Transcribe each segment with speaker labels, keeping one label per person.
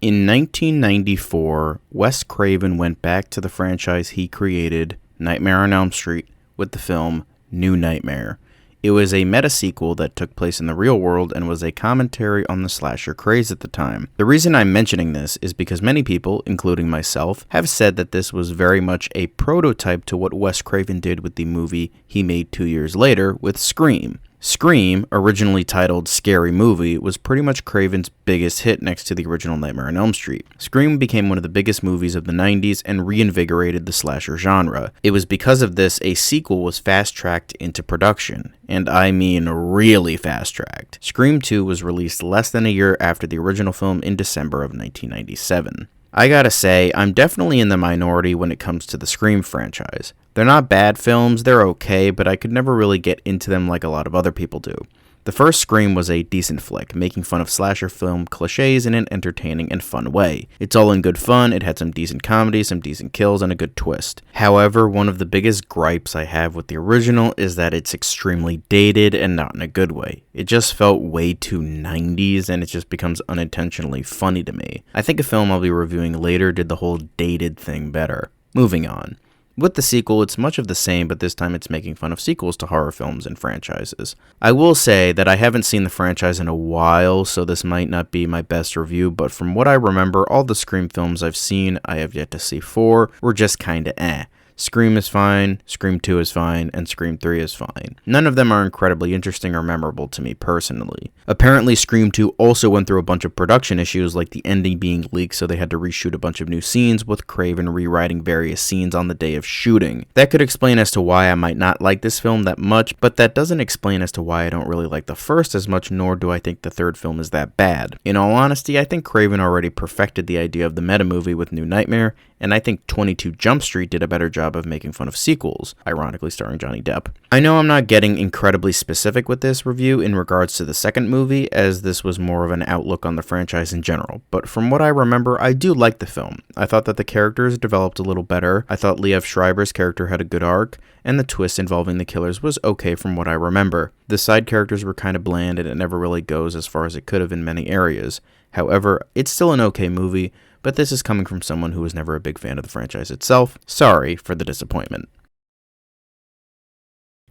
Speaker 1: In 1994, Wes Craven went back to the franchise he created, Nightmare on Elm Street, with the film New Nightmare. It was a meta-sequel that took place in the real world and was a commentary on the slasher craze at the time. The reason I'm mentioning this is because many people, including myself, have said that this was very much a prototype to what Wes Craven did with the movie he made 2 years later with Scream. Scream, originally titled Scary Movie, was pretty much Craven's biggest hit next to the original Nightmare on Elm Street. Scream became one of the biggest movies of the 90s and reinvigorated the slasher genre. It was because of this a sequel was fast-tracked into production, and I mean really fast-tracked. Scream 2 was released less than a year after the original film in December of 1997. I gotta say, I'm definitely in the minority when it comes to the Scream franchise. They're not bad films, they're okay, but I could never really get into them like a lot of other people do. The first Scream was a decent flick, making fun of slasher film cliches in an entertaining and fun way. It's all in good fun, it had some decent comedy, some decent kills, and a good twist. However, one of the biggest gripes I have with the original is that it's extremely dated and not in a good way. It just felt way too 90s and it just becomes unintentionally funny to me. I think a film I'll be reviewing later did the whole dated thing better. Moving on. With the sequel, it's much of the same, but this time it's making fun of sequels to horror films and franchises. I will say that I haven't seen the franchise in a while, so this might not be my best review, but from what I remember, all the Scream films I've seen, I have yet to see 4, were just kinda eh. Scream is fine, Scream 2 is fine, and Scream 3 is fine. None of them are incredibly interesting or memorable to me personally. Apparently, Scream 2 also went through a bunch of production issues, like the ending being leaked, so they had to reshoot a bunch of new scenes, with Craven rewriting various scenes on the day of shooting. That could explain as to why I might not like this film that much, but that doesn't explain as to why I don't really like the first as much, nor do I think the third film is that bad. In all honesty, I think Craven already perfected the idea of the meta movie with New Nightmare, and I think 22 Jump Street did a better job of making fun of sequels, ironically starring Johnny Depp. I know I'm not getting incredibly specific with this review in regards to the second movie, as this was more of an outlook on the franchise in general, but from what I remember, I do like the film. I thought that the characters developed a little better, I thought Liev Schreiber's character had a good arc, and the twist involving the killers was okay from what I remember. The side characters were kind of bland and it never really goes as far as it could have in many areas. However, it's still an okay movie, but this is coming from someone who was never a big fan of the franchise itself. Sorry for the disappointment.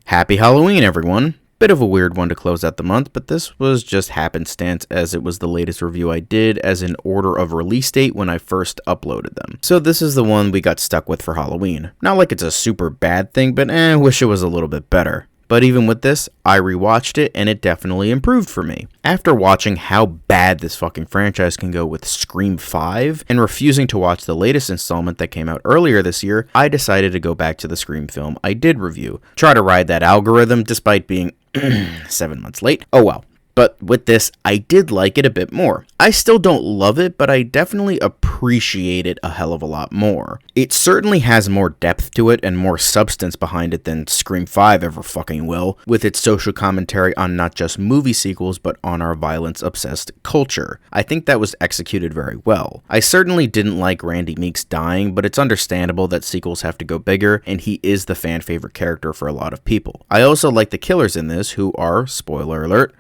Speaker 1: Happy Halloween, everyone! Bit of a weird one to close out the month, but this was just happenstance as it was the latest review I did as an order of release date when I first uploaded them. So this is the one we got stuck with for Halloween. Not like it's a super bad thing, but wish it was a little bit better. But even with this, I rewatched it and it definitely improved for me. After watching how bad this fucking franchise can go with Scream 5 and refusing to watch the latest installment that came out earlier this year, I decided to go back to the Scream film I did review. Try to ride that algorithm despite being 7 months late. Oh well. But with this, I did like it a bit more. I still don't love it, but I definitely appreciate it a hell of a lot more. It certainly has more depth to it and more substance behind it than Scream 5 ever fucking will, with its social commentary on not just movie sequels, but on our violence-obsessed culture. I think that was executed very well. I certainly didn't like Randy Meeks dying, but it's understandable that sequels have to go bigger, and he is the fan-favorite character for a lot of people. I also like the killers in this, who are, spoiler alert,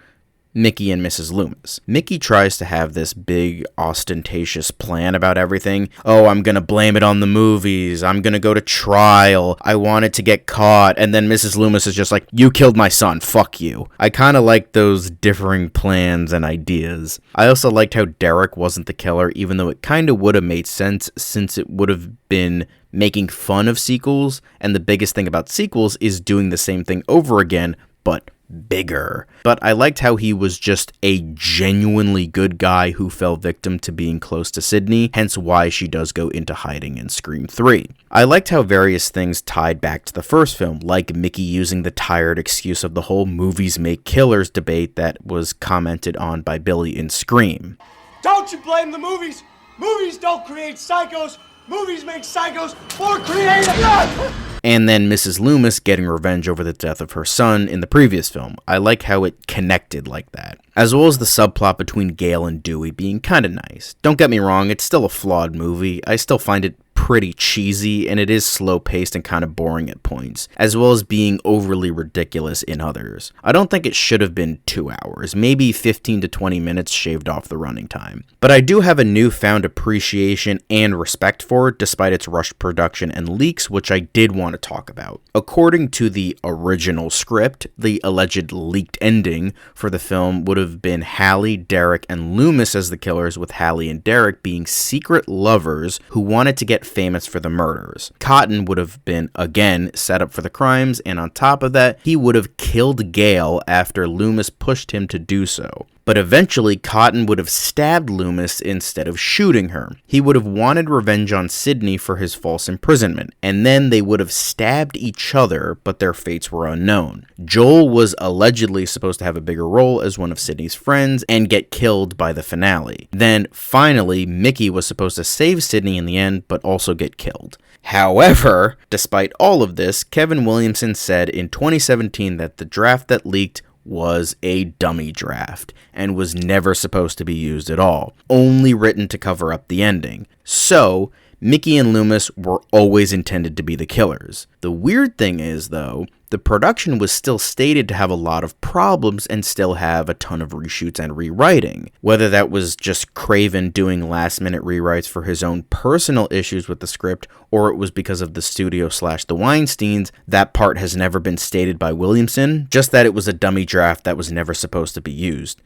Speaker 1: Mickey and Mrs. Loomis. Mickey tries to have this big, ostentatious plan about everything. Oh, I'm gonna blame it on the movies. I'm gonna go to trial. I wanted to get caught. And then Mrs. Loomis is just like, you killed my son. Fuck you. I kind of like those differing plans and ideas. I also liked how Derek wasn't the killer, even though it kind of would have made sense since it would have been making fun of sequels. And the biggest thing about sequels is doing the same thing over again, but bigger. But I liked how he was just a genuinely good guy who fell victim to being close to Sydney, hence why she does go into hiding in Scream 3. I liked how various things tied back to the first film, like Mickey using the tired excuse of the whole movies make killers debate that was commented on by Billy in Scream.
Speaker 2: Don't you blame the movies! Movies don't create psychos! Movies make psychos more creative!
Speaker 1: And then Mrs. Loomis getting revenge over the death of her son in the previous film. I like how it connected like that. As well as the subplot between Gale and Dewey being kinda nice. Don't get me wrong, it's still a flawed movie. I still find it pretty cheesy, and it is slow-paced and kind of boring at points, as well as being overly ridiculous in others. I don't think it should have been 2 hours, maybe 15 to 20 minutes shaved off the running time. But I do have a newfound appreciation and respect for it, despite its rushed production and leaks, which I did want to talk about. According to the original script, the alleged leaked ending for the film would have been Hallie, Derek, and Loomis as the killers, with Hallie and Derek being secret lovers who wanted to get famous for the murders. Cotton would have been, again, set up for the crimes, and on top of that, he would have killed Gail after Loomis pushed him to do so. But eventually, Cotton would have stabbed Loomis instead of shooting her. He would have wanted revenge on Sidney for his false imprisonment, and then they would have stabbed each other, but their fates were unknown. Joel was allegedly supposed to have a bigger role as one of Sidney's friends and get killed by the finale. Then, finally, Mickey was supposed to save Sidney in the end, but also get killed. However, despite all of this, Kevin Williamson said in 2017 that the draft that leaked was a dummy draft and was never supposed to be used at all, only written to cover up the ending. So, Mickey and Loomis were always intended to be the killers. The weird thing is, though, the production was still stated to have a lot of problems and still have a ton of reshoots and rewriting. Whether that was just Craven doing last-minute rewrites for his own personal issues with the script, or it was because of the studio / the Weinsteins, that part has never been stated by Williamson, just that it was a dummy draft that was never supposed to be used.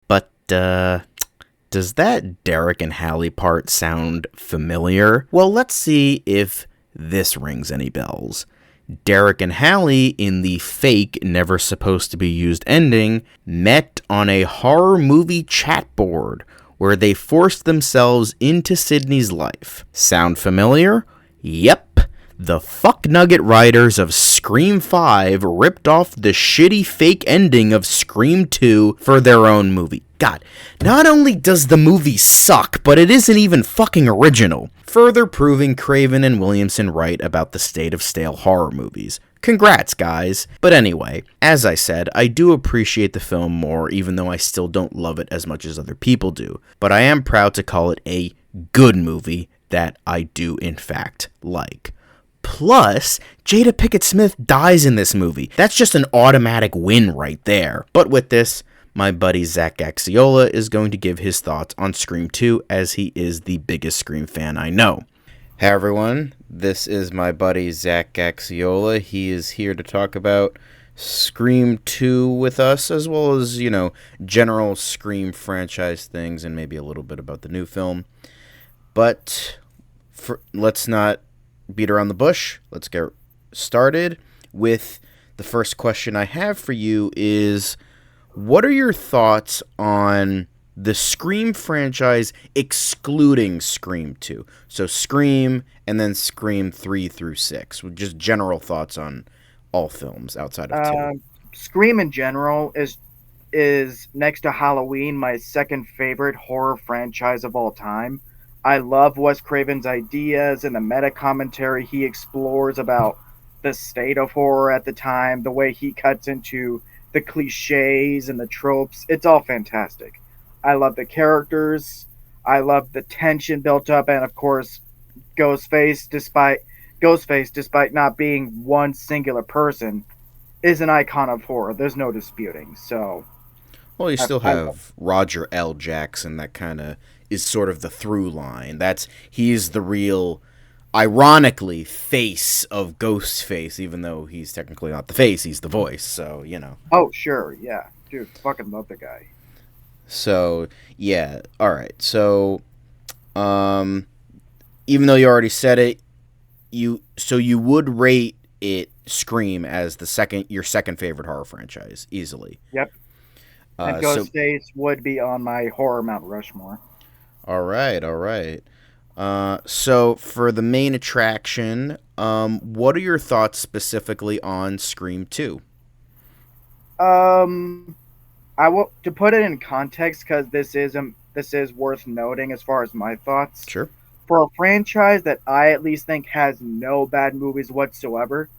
Speaker 1: But, does that Derek and Hallie part sound familiar? Well, let's see if this rings any bells. Derek and Hallie, in the fake, never supposed to be used ending, met on a horror movie chat board where they forced themselves into Sidney's life. Sound familiar? Yep. The fuck nugget writers of Scream 5 ripped off the shitty fake ending of Scream 2 for their own movie. God, not only does the movie suck, but it isn't even fucking original. Further proving Craven and Williamson right about the state of stale horror movies. Congrats, guys. But anyway, as I said, I do appreciate the film more, even though I still don't love it as much as other people do. But I am proud to call it a good movie that I do in fact like. Plus, Jada Pinkett Smith dies in this movie. That's just an automatic win right there. But with this, my buddy Zach Gaxiola is going to give his thoughts on Scream 2, as he is the biggest Scream fan I know. Hey everyone, this is my buddy Zach Gaxiola. He is here to talk about Scream 2 with us, as well as, general Scream franchise things, and maybe a little bit about the new film. But let's not beat around the bush. Let's get started with the first question I have for you is, what are your thoughts on the Scream franchise excluding Scream 2? So Scream and then Scream 3 through 6. Just general thoughts on all films outside of 2.
Speaker 3: Scream in general is next to Halloween my second favorite horror franchise of all time. I love Wes Craven's ideas and the meta commentary he explores about the state of horror at the time, the way he cuts into the cliches and the tropes. It's all fantastic. I love the characters. I love the tension built up, and of course, Ghostface, despite not being one singular person, is an icon of horror. There's no disputing. So,
Speaker 1: well, you still have Roger L. Jackson that kind of is sort of the through line. He's the real, ironically, face of Ghostface, even though he's technically not the face, he's the voice, so,
Speaker 3: Oh, sure, yeah. Dude, fucking love the guy.
Speaker 1: So, yeah, alright, so, even though you already said it, you would rate it Scream as your second favorite horror franchise, easily.
Speaker 3: Yep. And Ghostface would be on my horror Mount Rushmore.
Speaker 1: All right. So for the main attraction, what are your thoughts specifically on Scream 2?
Speaker 3: I will, to put it in context, because this is worth noting as far as my thoughts.
Speaker 1: Sure.
Speaker 3: For a franchise that I at least think has no bad movies whatsoever,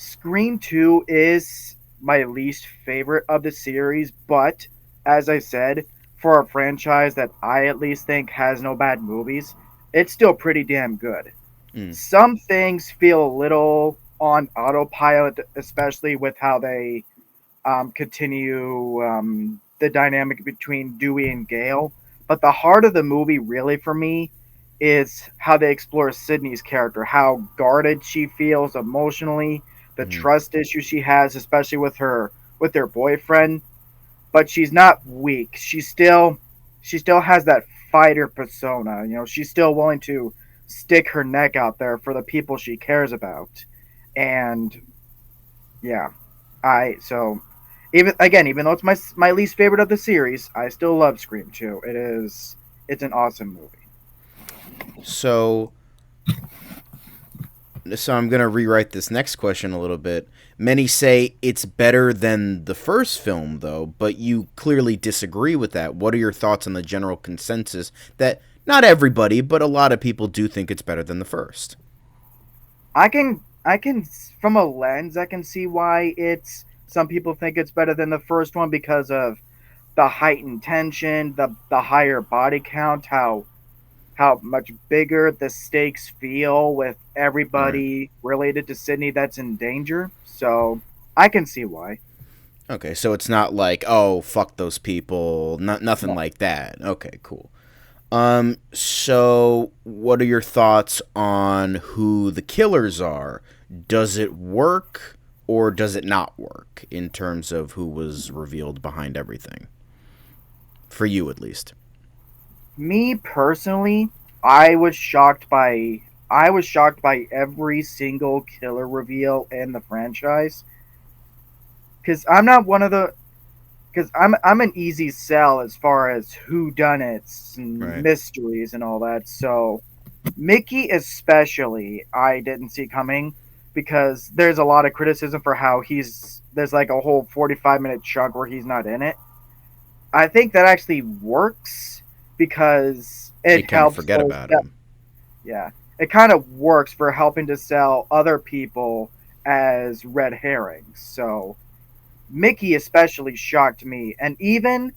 Speaker 3: Scream 2 is my least favorite of the series, but as I said, for a franchise that I at least think has no bad movies, it's still pretty damn good.
Speaker 1: Mm,
Speaker 3: Some things feel a little on autopilot, especially with how they continue the dynamic between Dewey and Gale. But the heart of the movie, really, for me, is how they explore Sydney's character, how guarded she feels emotionally, the
Speaker 1: mm,
Speaker 3: trust issue she has, especially with her boyfriend. But she's not weak. She still has that fighter persona. You know, she's still willing to stick her neck out there for the people she cares about. And yeah, I so even though it's my least favorite of the series, I still love Scream 2. It's an awesome movie.
Speaker 1: so so I'm going to rewrite this next question a little bit. Many say it's better than the first film, though, but you clearly disagree with that. What are your thoughts on the general consensus that not everybody, but a lot of people do think it's better than the first?
Speaker 3: I can from a lens I can see why it's some people think it's better than the first one because of the heightened tension, the higher body count, how much bigger the stakes feel with
Speaker 1: Right.
Speaker 3: everybody related to Sydney that's in danger. So I can see why.
Speaker 1: Okay, so it's not like, oh, fuck those people, nothing
Speaker 3: No.
Speaker 1: like that. Okay, cool. So what are your thoughts on who the killers are? Does it work or does it not work in terms of who was revealed behind everything? For you, at least.
Speaker 3: Me personally, I was shocked by every single killer reveal in the franchise because I'm not one of the because I'm an easy sell as far as who done it's and
Speaker 1: Right.
Speaker 3: mysteries and all that. So Mickey especially I didn't see coming because there's a lot of criticism for how there's like a whole 45-minute chunk where he's not in it. I think that actually works because
Speaker 1: You
Speaker 3: it
Speaker 1: kind of
Speaker 3: helps
Speaker 1: forget
Speaker 3: those
Speaker 1: about him.
Speaker 3: yeah. It kind of works for helping to sell other people as red herrings. So Mickey especially shocked me, and even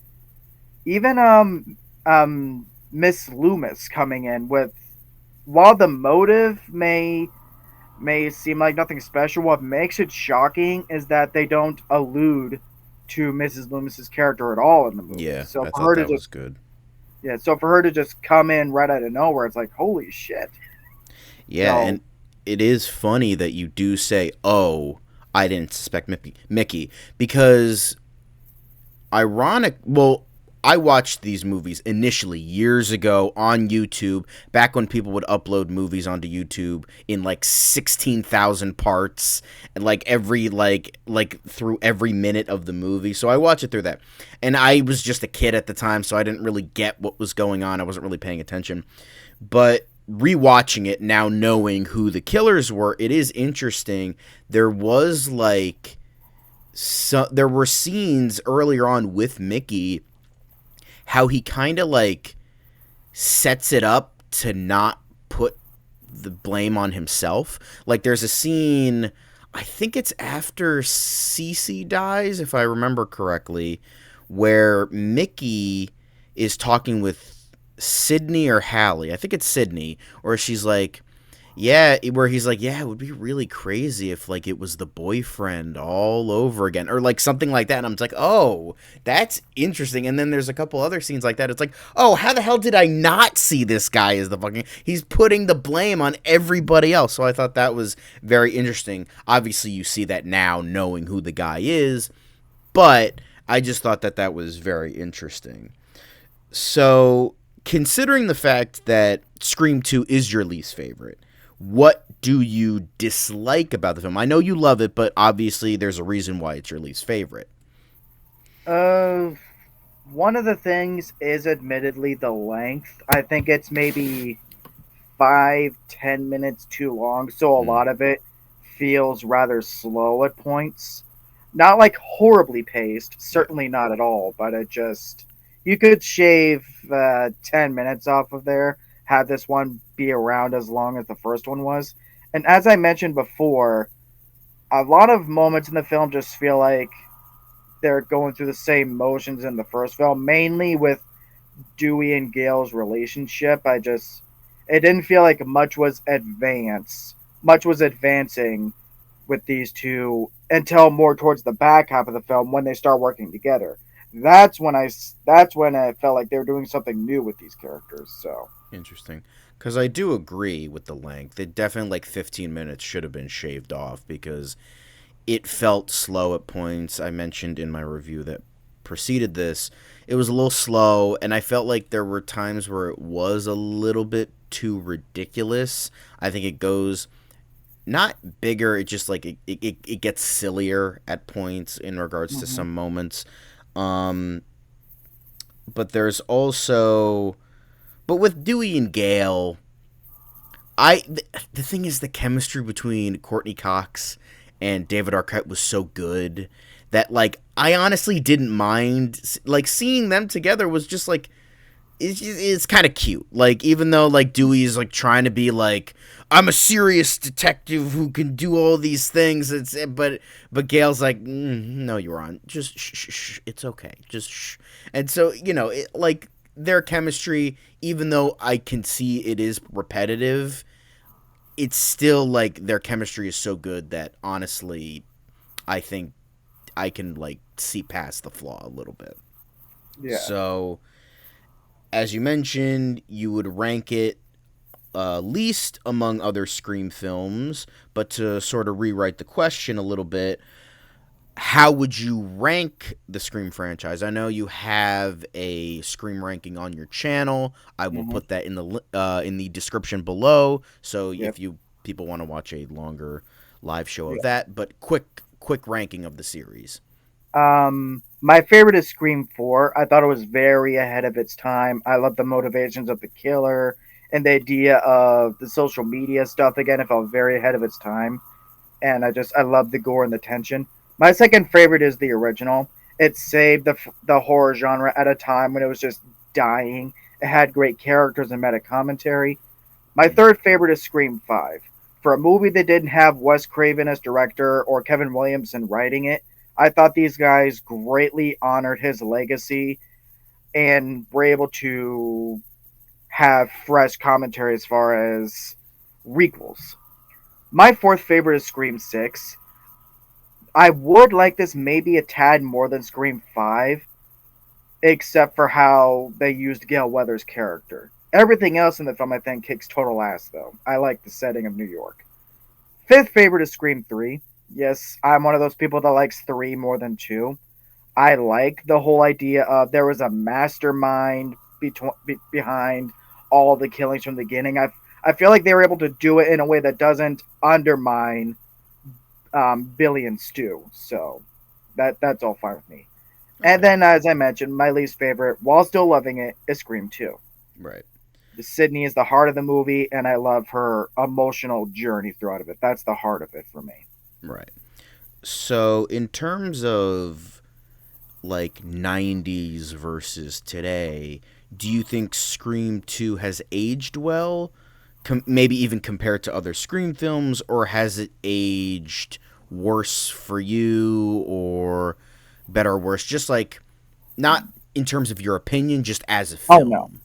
Speaker 3: Miss Loomis coming in with while the motive may seem like nothing special, what makes it shocking is that they don't allude to Mrs. Loomis's character at all in the movie.
Speaker 1: Yeah,
Speaker 3: So
Speaker 1: I
Speaker 3: for
Speaker 1: thought
Speaker 3: her to
Speaker 1: that
Speaker 3: just
Speaker 1: was good.
Speaker 3: yeah, so for her to just come in right out of nowhere, it's like holy shit.
Speaker 1: Yeah, and
Speaker 3: So
Speaker 1: it is funny that you do say, "Oh, I didn't suspect Mickey," because well, I watched these movies initially years ago on YouTube, back when people would upload movies onto YouTube in like 16,000 parts and like every through every minute of the movie. So I watched it through that. And I was just a kid at the time, so I didn't really get what was going on. I wasn't really paying attention. But rewatching it now, knowing who the killers were, it is interesting. There was like there were scenes earlier on with Mickey how he kind of like sets it up to not put the blame on himself. Like there's a scene, I think it's after Cece dies, if I remember correctly, where Mickey is talking with Sydney or Hallie. I think it's Sydney, or she's like, yeah, where he's like, yeah, it would be really crazy if like it was the boyfriend all over again, or like something like that. And I'm just like, oh, that's interesting. And then there's a couple other scenes like that. It's like, oh, how the hell did I not see this guy as the fucking? He's putting the blame on everybody else. So I thought that was very interesting. Obviously, you see that now, knowing who the guy is, but I just thought that that was very interesting. So, considering the fact that Scream 2 is your least favorite, what do you dislike about the film? I know you love it, but obviously there's a reason why it's your least favorite.
Speaker 3: uh one of the things is admittedly the length. I think it's maybe 5-10 minutes too long, so a
Speaker 1: Mm,
Speaker 3: lot of it feels rather slow at points. Not like horribly paced,
Speaker 1: yeah.
Speaker 3: certainly not at all, but it just you could shave 10 minutes off of there, have this one be around as long as the first one was. And as I mentioned before, A lot of moments in the film just feel like they're going through the same motions in the first film, mainly with Dewey and Gail's relationship. It didn't feel like much was advancing with these two until more towards the back half of the film when they start working together. That's when I felt like they were doing something new with these characters. So
Speaker 1: Interesting. Because I do agree with the length. It definitely, like, 15 minutes should have been shaved off because it felt slow at points. I mentioned in my review that preceded this, it was a little slow, and I felt like there were times where it was a little bit too ridiculous. I think it goes not bigger, it just like it gets sillier at points in regards to
Speaker 3: mm-hmm.
Speaker 1: some moments. Um, but there's also, but with Dewey and Gale, the thing is, the chemistry between Courtney Cox and David Arquette was so good that, like, I honestly didn't mind, like, seeing them together was just like, it's kind of cute. Like, even though, like, Dewey is, like, trying to be like, I'm a serious detective who can do all these things. But Gail's like, no, you're on. Just shh. It's okay. Just shh. And so, like, their chemistry, even though I can see it is repetitive, it's still like their chemistry is so good that honestly, I think I can, like, see past the flaw a little bit.
Speaker 3: Yeah.
Speaker 1: So, as you mentioned, you would rank it least among other Scream films, but to sort of rewrite the question a little bit, how would you rank the Scream franchise? I know you have a Scream ranking on your channel. I will
Speaker 3: Mm-hmm.
Speaker 1: put that in the description below. So
Speaker 3: Yep.
Speaker 1: if people want to watch a longer live show of
Speaker 3: Yeah.
Speaker 1: that, but quick ranking of the series.
Speaker 3: My favorite is Scream 4. I thought it was very ahead of its time. I love the motivations of the killer and the idea of the social media stuff. Again, it felt very ahead of its time. And I love the gore and the tension. My second favorite is the original. It saved the horror genre at a time when it was just dying. It had great characters and meta commentary. My third favorite is Scream 5. For a movie that didn't have Wes Craven as director or Kevin Williamson writing it, I thought these guys greatly honored his legacy and were able to have fresh commentary as far as requels. My fourth favorite is Scream 6. I would like this maybe a tad more than Scream 5, except for how they used Gail Weathers' character. Everything else in the film, I think, kicks total ass, though. I like the setting of New York. Fifth favorite is Scream 3. Yes, I'm one of those people that likes 3 more than 2. I like the whole idea of there was a mastermind behind all the killings from the beginning. I feel like they were able to do it in a way that doesn't undermine Billy and Stu. So that's all fine with me. And
Speaker 1: Okay.
Speaker 3: then, as I mentioned, my least favorite, while still loving it, is Scream 2.
Speaker 1: Right.
Speaker 3: The Sydney is the heart of the movie, and I love her emotional journey throughout of it. That's the heart of it for me.
Speaker 1: Right. So, in terms of, like, 90s versus today, do you think Scream 2 has aged well? Maybe even compared to other Scream films, or has it aged worse for you, or better or worse? Just, like, not in terms of your opinion, just as a
Speaker 3: Oh no,
Speaker 1: film.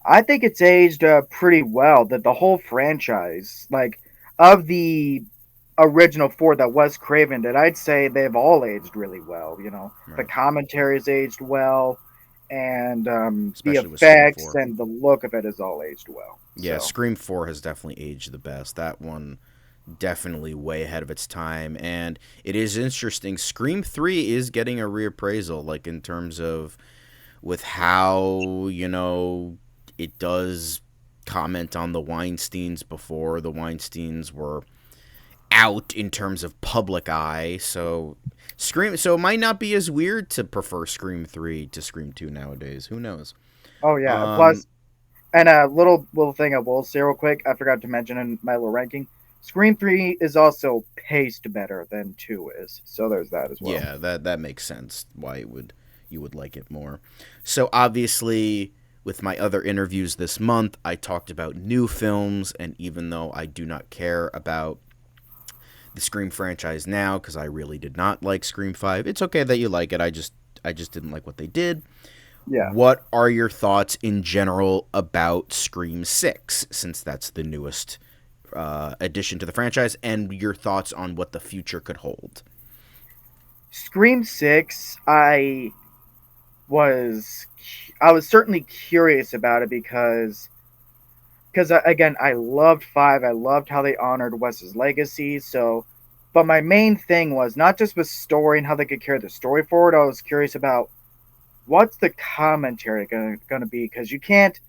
Speaker 3: I think it's aged pretty well. That the whole franchise, like of the original 4 that was Craven did, I'd say they've all aged really well. The
Speaker 1: Right.
Speaker 3: commentary's aged well, and the
Speaker 1: Especially with Scream
Speaker 3: effects
Speaker 1: 4.
Speaker 3: and the look of it is all aged well.
Speaker 1: Yeah,
Speaker 3: So,
Speaker 1: Scream 4 has definitely aged the best. That one definitely way ahead of its time, and it is interesting. Scream 3 is getting a reappraisal, like, in terms of with how, it does comment on the Weinsteins before the Weinsteins were out in terms of public eye. So it might not be as weird to prefer Scream 3 to Scream 2 nowadays. Who knows?
Speaker 3: oh yeah.
Speaker 1: Um
Speaker 3: Plus, and a little thing I will say real quick, I forgot to mention in my little ranking. Scream 3 is also paced better than 2 is. So there's that as well.
Speaker 1: yeah, that makes sense why you would like it more. So obviously, with my other interviews this month, I talked about new films, and even though I do not care about the Scream franchise now because I really did not like Scream 5. It's okay that you like it. I just didn't like what they did.
Speaker 3: Yeah.
Speaker 1: What are your thoughts in general about Scream 6, since that's the newest addition to the franchise, and your thoughts on what the future could hold?
Speaker 3: Scream 6, was I was certainly curious about it because again, I loved 5. I loved how they honored Wes's legacy. So, but my main thing was not just with story and how they could carry the story forward. I was curious about what's the commentary going to be, because you can't,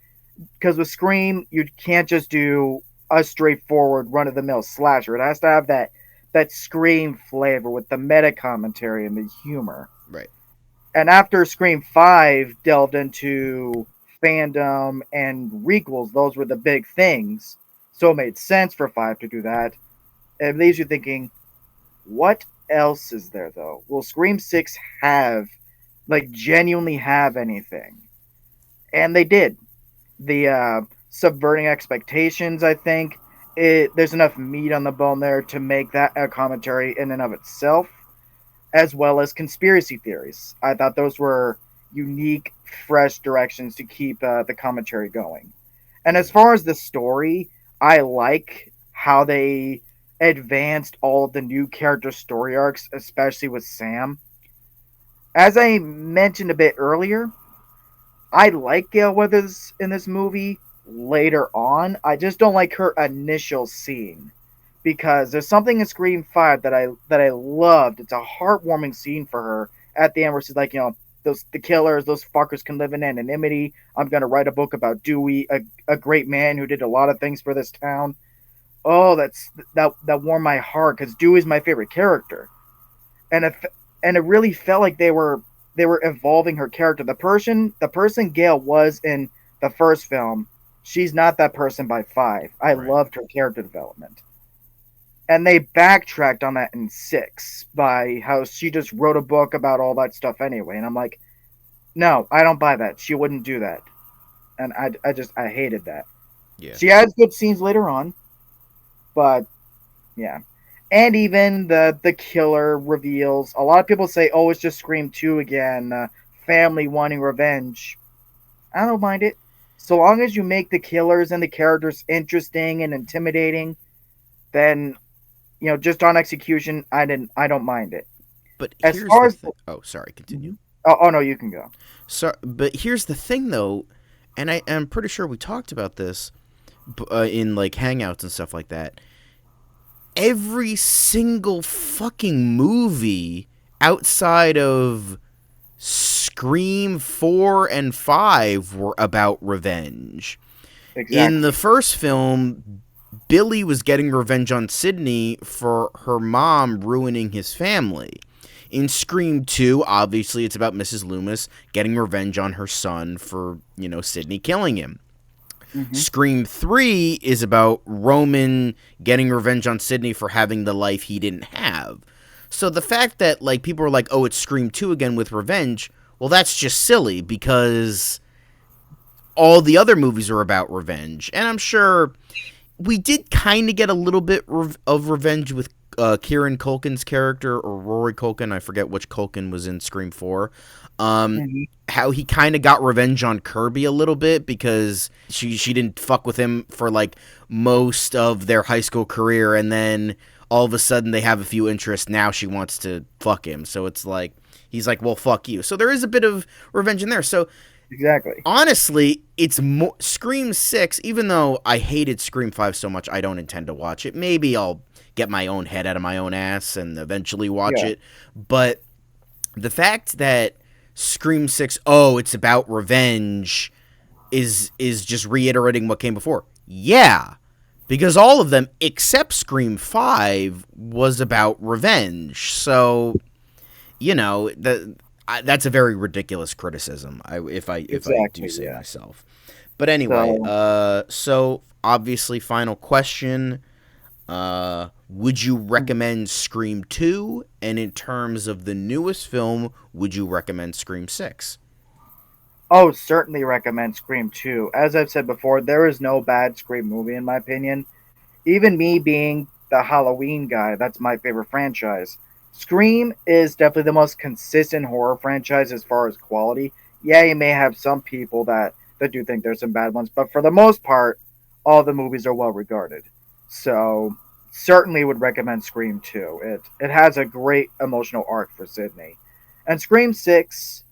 Speaker 3: because with Scream you can't just do a straightforward run of the mill slasher. It has to have that Scream flavor with the meta commentary and the humor.
Speaker 1: Right.
Speaker 3: And after Scream 5 delved into fandom and requels, those were the big things. So it made sense for 5 to do that. It leaves you thinking, what else is there though? Will Scream 6 have, like, genuinely have anything? And they did. The subverting expectations, I think, there's enough meat on the bone there to make that a commentary in and of itself, as well as conspiracy theories. I thought those were unique, fresh directions to keep the commentary going. And as far as the story, I like how they advanced all of the new character story arcs, especially with Sam. As I mentioned a bit earlier, I like Gail Weathers in this movie later on. I just don't like her initial scene, because there's something in Scream 5 that I loved. It's a heartwarming scene for her at the end where she's like, the killers, those fuckers can live in anonymity. I'm gonna write a book about Dewey, a great man who did a lot of things for this town. Oh, that warmed my heart, because Dewey's my favorite character, and it really felt like they were evolving her character. The person Gail was in the first film, she's not that person by 5. I
Speaker 1: Right.
Speaker 3: loved her character development. And they backtracked on that in 6 by how she just wrote a book about all that stuff anyway. And I'm like, no, I don't buy that. She wouldn't do that. And I hated that.
Speaker 1: Yeah.
Speaker 3: She has good scenes later on, but yeah. And even the killer reveals. A lot of people say, "Oh, it's just Scream 2 again, family wanting revenge." I don't mind it, so long as you make the killers and the characters interesting and intimidating. Then, just on execution, I don't mind it.
Speaker 1: But
Speaker 3: As
Speaker 1: here's
Speaker 3: far
Speaker 1: the
Speaker 3: as
Speaker 1: thing. Oh, sorry. Continue.
Speaker 3: oh no, you can go.
Speaker 1: So, but here's the thing, though, and I'm pretty sure we talked about this in like hangouts and stuff like that. Every single fucking movie outside of Scream 4 and 5 were about revenge.
Speaker 3: Exactly.
Speaker 1: In the first film, Billy was getting revenge on Sydney for her mom ruining his family. In Scream 2, obviously, it's about Mrs. Loomis getting revenge on her son for, Sydney killing him.
Speaker 3: Mm-hmm.
Speaker 1: Scream 3 is about Roman getting revenge on Sydney for having the life he didn't have. So the fact that, like, people are like, oh, it's Scream 2 again with revenge, well, that's just silly, because all the other movies are about revenge. And I'm sure we did kind of get a little bit of revenge with Kieran Culkin's character, or Rory Culkin, I forget which Culkin was in Scream 4.
Speaker 3: Mm-hmm.
Speaker 1: How he kind of got revenge on Kirby a little bit, because she didn't fuck with him for like most of their high school career, and then all of a sudden they have a few interests. Now she wants to fuck him, so it's like he's like, well, fuck you. So there is a bit of revenge in there. So
Speaker 3: Exactly.
Speaker 1: honestly, it's more Scream 6. Even though I hated Scream 5 so much, I don't intend to watch it. Maybe I'll get my own head out of my own ass and eventually watch it. But the fact that Scream 6, oh, it's about revenge, is just reiterating what came before. Yeah, because all of them except Scream 5 was about revenge. So, that's a very ridiculous criticism, if I do say myself. But anyway, so obviously, final question. Would you recommend Scream 2? And in terms of the newest film, would you recommend Scream 6?
Speaker 3: Oh, certainly recommend Scream 2. As I've said before, there is no bad Scream movie in my opinion. Even me being the Halloween guy, that's my favorite franchise. Scream is definitely the most consistent horror franchise as far as quality. Yeah, you may have some people that do think there's some bad ones, but for the most part, all the movies are well regarded. So certainly would recommend Scream 2. It has a great emotional arc for Sydney. And Scream 6,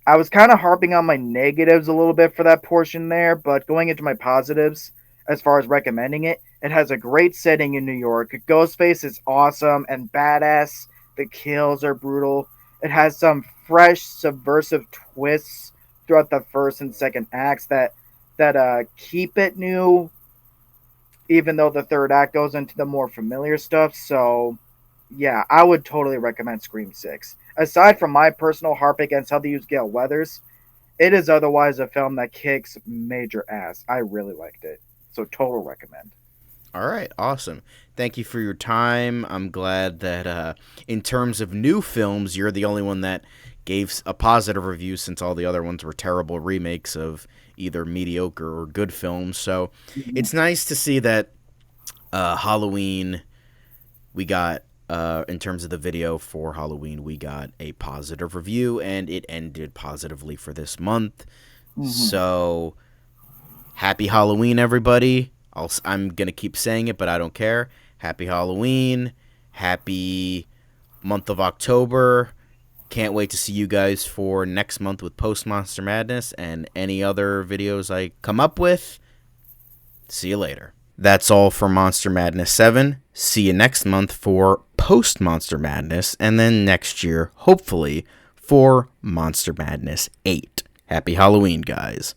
Speaker 3: I was kind of harping on my negatives a little bit for that portion there, but going into my positives, as far as recommending it, it has a great setting in New York. Ghostface is awesome and badass. The kills are brutal. It has some fresh, subversive twists throughout the first and second acts that keep it new, even though the third act goes into the more familiar stuff. So, yeah, I would totally recommend Scream 6. Aside from my personal harp against how they use Gale Weathers, it is otherwise a film that kicks major ass. I really liked it. So, total recommend.
Speaker 1: All right, awesome. Thank you for your time. I'm glad that in terms of new films, you're the only one that gave a positive review, since all the other ones were terrible remakes of either mediocre or good films. So it's nice to see that Halloween, we got, in terms of the video for Halloween, we got a positive review, and it ended positively for this month. So happy Halloween, everybody. I'm going to keep saying it, but I don't care. Happy Halloween. Happy month of October. Can't wait to see you guys for next month with Post Monster Madness and any other videos I come up with. See you later. That's all for Monster Madness VII. See you next month for Post Monster Madness, and then next year, hopefully, for Monster Madness 8. Happy Halloween, guys.